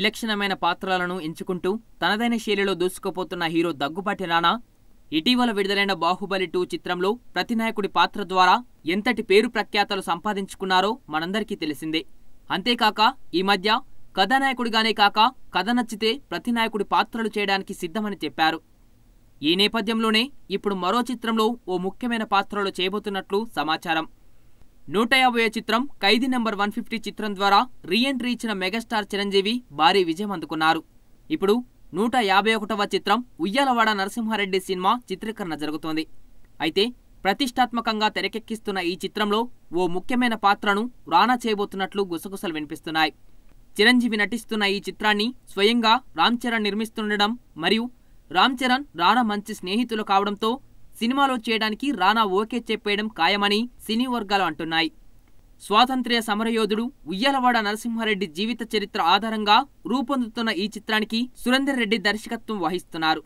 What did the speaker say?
విలక్షణమైన పాత్రలను ఎంచుకుంటూ తనదైన శైలిలో దూసుకుపోతున్న హీరో దగ్గుబాటి రానా ఇటీవల విడుదలైన బాహుబలి 2 చిత్రంలో ప్రతినాయకుడి పాత్ర ద్వారా ఎంతటి పేరు ప్రఖ్యాతలు సంపాదించుకున్నారో మనందరికీ తెలిసిందే. అంతేకాక ఈ మధ్య కథానాయకుడిగానే కాక కథ నచ్చితే ప్రతినాయకుడి పాత్రలు చేయడానికి సిద్ధమని చెప్పారు. ఈ నేపథ్యంలోనే ఇప్పుడు మరో చిత్రంలో ఓ ముఖ్యమైన పాత్రలు చేయబోతున్నట్లు సమాచారం. 150వ చిత్రం ఖైదీ నంబర్ 150 చిత్రం ద్వారా రీఎంట్రీ ఇచ్చిన మెగాస్టార్ చిరంజీవి భారీ విజయం అందుకున్నారు. ఇప్పుడు 151వ చిత్రం ఉయ్యాలవాడ నరసింహారెడ్డి సినిమా చిత్రీకరణ జరుగుతోంది. అయితే ప్రతిష్టాత్మకంగా తెరకెక్కిస్తున్న ఈ చిత్రంలో ఓ ముఖ్యమైన పాత్రను రానా చేయబోతున్నట్లు గుసగుసలు వినిపిస్తున్నాయి. చిరంజీవి నటిస్తున్న ఈ చిత్రాన్ని స్వయంగా రామ్ చరణ్ నిర్మిస్తుండడం మరియు రామ్ చరణ్ రానా మంచి స్నేహితులు కావడంతో సినిమాలో చేయడానికి రానా ఓకే చెప్పేయడం ఖాయమని సినీ వర్గాలు అంటున్నాయి. స్వాతంత్ర్య సమరయోధుడు ఉయ్యాలవాడ నరసింహారెడ్డి జీవిత చరిత్ర ఆధారంగా రూపొందుతున్న ఈ చిత్రానికి సురేందర్ రెడ్డి దర్శకత్వం వహిస్తున్నారు.